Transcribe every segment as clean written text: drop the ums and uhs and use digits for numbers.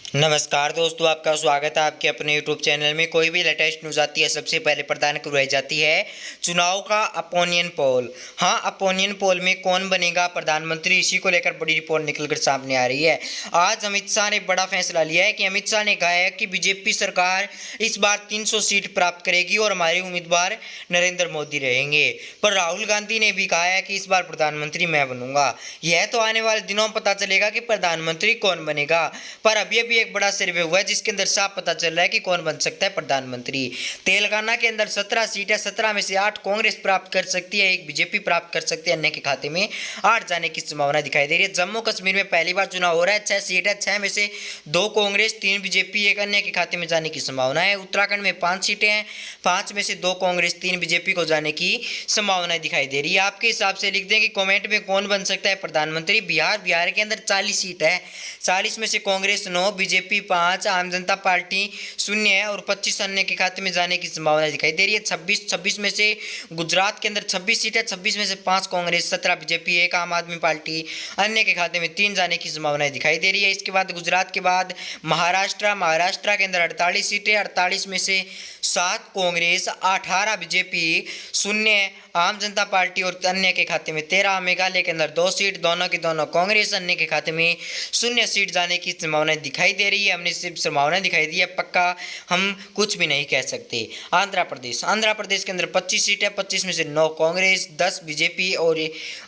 नमस्कार दोस्तों, आपका स्वागत है आपके अपने यूट्यूब चैनल में। कोई भी लेटेस्ट न्यूज़ आती है सबसे पहले प्रदान करवाई जाती है चुनाव का अपोनियन पोल। हाँ, अपोनियन पोल में कौन बनेगा प्रधानमंत्री, इसी को लेकर बड़ी रिपोर्ट निकलकर सामने आ रही है। आज अमित शाह ने बड़ा फैसला लिया है कि अमित शाह ने कहा है कि बीजेपी सरकार इस बार 300 सीट प्राप्त करेगी और हमारे उम्मीदवार नरेंद्र मोदी रहेंगे। पर राहुल गांधी ने भी कहा है कि इस बार प्रधानमंत्री मैं बनूंगा। यह तो आने वाले दिनों में पता चलेगा कि प्रधानमंत्री कौन बनेगा। पर अभी एक बड़ा सर्वे हुआ है जिसके अंदर साफ पता चल रहा है कि कौन बन सकता है प्रधानमंत्री। तेलंगाना के अंदर 17 सीट है, 17 में से 8 कांग्रेस प्राप्त कर सकती है, 1 बीजेपी प्राप्त कर सकती है, अन्य के खाते में 8 जाने की संभावना दिखाई दे रही है। जम्मू कश्मीर में पहली बार चुनाव हो रहा है, 6 सीट है, 6 में से 2 कांग्रेस, 3 बीजेपी, 1 अन्य के खाते में जाने की संभावना है। उत्तराखंड में 5 सीटें हैं, 5 में से 2 कांग्रेस, 3 बीजेपी को जाने की संभावना दिखाई दे रही है। आपके हिसाब से लिख दें कि कमेंट में कौन बन सकता है प्रधानमंत्री। बिहार के अंदर 40 सीट है, 40 में से कांग्रेस 9, बीजेपी 5, आम जनता पार्टी 0 है और 25 अन्य के खाते में जाने की संभावना दिखाई दे रही है। 26 में से गुजरात के अंदर 26 सीट है, 26 में से 5 कांग्रेस, 17 बीजेपी, 1 आम आदमी पार्टी, अन्य के खाते में 3 जाने की संभावना दिखाई दे रही है। इसके बाद गुजरात के बाद महाराष्ट्र के अंदर 48 सीटें, 48 में से 7 कांग्रेस, 18 बीजेपी, 0 आम जनता पार्टी और अन्य के खाते में 13। मेघालय के अंदर 2 सीट, दोनों की दोनों कांग्रेस, अन्य के खाते में 0 सीट जाने की संभावना दिखाई दे रही है। हमने सिर्फ संभावना दिखाई दी है, पक्का हम कुछ भी नहीं कह सकते। आंध्र प्रदेश के अंदर 25 सीट है, 25 में से 9 कांग्रेस, 10 बीजेपी और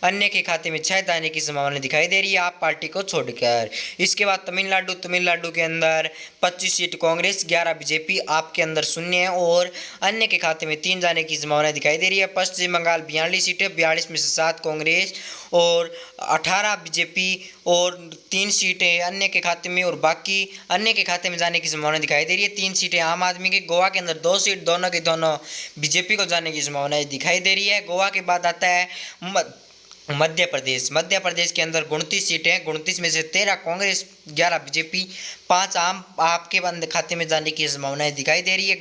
अन्य के खाते में 6 जाने की संभावना दिखाई दे रही है, आप पार्टी को छोड़कर। इसके बाद तमिलनाडु के अंदर 25 सीट कांग्रेस, 11 बीजेपी, आपके अंदर 0 है और अन्य के खाते में 3 जाने की संभावना दिखाई दे रही है। पश्चिम बंगाल 42 सीटें, 42 में से 7 कांग्रेस और 18 बीजेपी और 3 सीटें अन्य के खाते में और बाकी अन्य के खाते में जाने की संभावना दिखाई दे रही है। 3 सीटें आम आदमी के। गोवा के अंदर 2 सीट, दोनों के दोनों बीजेपी को जाने की संभावना दिखाई दे रही है। गोवा के बाद आता है मध्य प्रदेश के अंदर 29 सीटें, 29 में से 13 कांग्रेस, 11 बीजेपी, 5 आम आपके बंद खाते में जाने की संभावनाएं दिखाई दे रही है।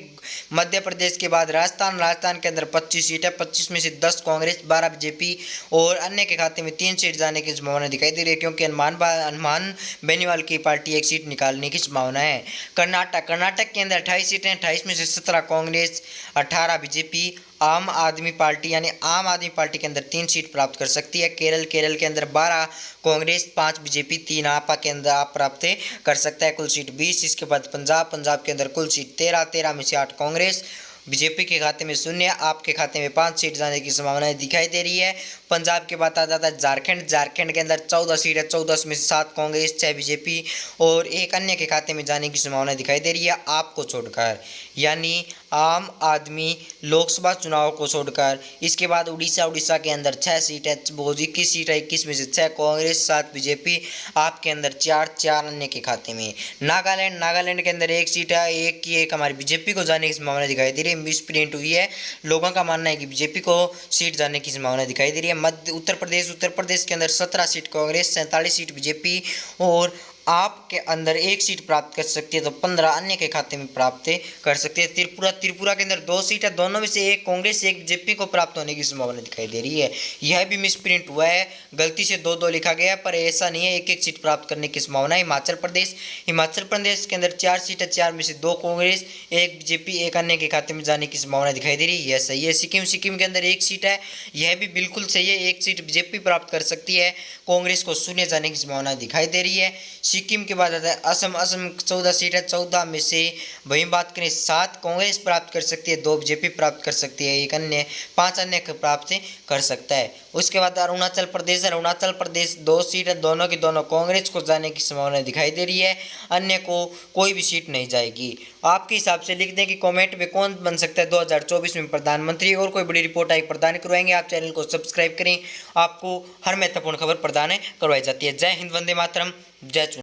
मध्य प्रदेश के बाद राजस्थान के अंदर 25 सीट है, 25 में से 10 कांग्रेस, 12 बीजेपी और अन्य के खाते में 3 सीट जाने की संभावना दिखाई दे रही है, क्योंकि हनुमान बेनीवाल की पार्टी 1 सीट निकालने की संभावना है। कर्नाटक के अंदर 28 सीटें, 28 में से 17 कांग्रेस, 18 बीजेपी, आम आदमी पार्टी यानी आम आदमी पार्टी के अंदर 3 सीट प्राप्त कर सकती है। केरल के अंदर 12 कांग्रेस, 5 बीजेपी, 3 आपा के अंदर आप प्राप्त कर सकता है, कुल सीट 20। इसके बाद पंजाब के अंदर कुल सीट 13 में से 8 कांग्रेस, बीजेपी के खाते में 0, आपके खाते में 5 सीट जाने की संभावनाएं दिखाई दे रही है। पंजाब के बाद आ जाता है झारखंड के अंदर 14 सीट है, 14 में से 7 कांग्रेस, 6 बीजेपी और 1 अन्य के खाते में जाने की संभावना दिखाई दे रही है, आपको छोड़कर, यानी आम आदमी लोकसभा चुनाव को छोड़कर। इसके बाद उड़ीसा के अंदर 6 सीट है, 21 सीट है, 21 में से 6 कांग्रेस, 7 बीजेपी, आपके अंदर 4 अन्य के खाते में। नागालैंड के अंदर 1 सीट है, 1 हमारी बीजेपी को जाने की संभावना दिखाई दे रही है, मिस प्रिंट हुई है, लोगों का मानना है कि बीजेपी को सीट जाने की संभावना दिखाई दे रही है। उत्तर प्रदेश के अंदर 17 सीट कांग्रेस, 47 सीट बीजेपी और आपके अंदर 1 सीट प्राप्त कर सकती है, तो 15 अन्य के खाते में प्राप्त कर सकती है। त्रिपुरा के अंदर 2 सीट है, दोनों में से 1 कांग्रेस, 1 बीजेपी को प्राप्त होने की संभावना दिखाई दे रही है। यह भी मिस प्रिंट हुआ है, गलती से 2 लिखा गया है, पर ऐसा नहीं है, 1 सीट प्राप्त करने की संभावना है। हिमाचल प्रदेश के अंदर 4 सीट है, 4 में से 2 कांग्रेस, 1 बीजेपी, 1 अन्य के खाते में जाने की संभावना दिखाई दे रही है, यह सही है। सिक्किम के अंदर 1 सीट है, यह भी बिल्कुल सही है, 1 सीट बीजेपी प्राप्त कर सकती है, कांग्रेस को 0 जाने की संभावना दिखाई दे रही है। सिक्किम के बाद आता है असम 14 सीट है, 14 में से वहीं बात करें 7 कांग्रेस प्राप्त कर सकती है, 2 बीजेपी प्राप्त कर सकती है, 5 अन्य प्राप्त कर सकता है। उसके बाद अरुणाचल प्रदेश 2 सीट है, दोनों की दोनों कांग्रेस को जाने की संभावना दिखाई दे रही है, अन्य को कोई भी सीट नहीं जाएगी। आपके हिसाब से लिख दें कि कमेंट में कौन बन सकता है 2024 में प्रधानमंत्री। और कोई बड़ी रिपोर्ट आई प्रदान करवाएंगे, आप चैनल को सब्सक्राइब करें, आपको हर महत्वपूर्ण खबर प्रदान करवाई जाती है। जय हिंद, वंदे मातरम, जय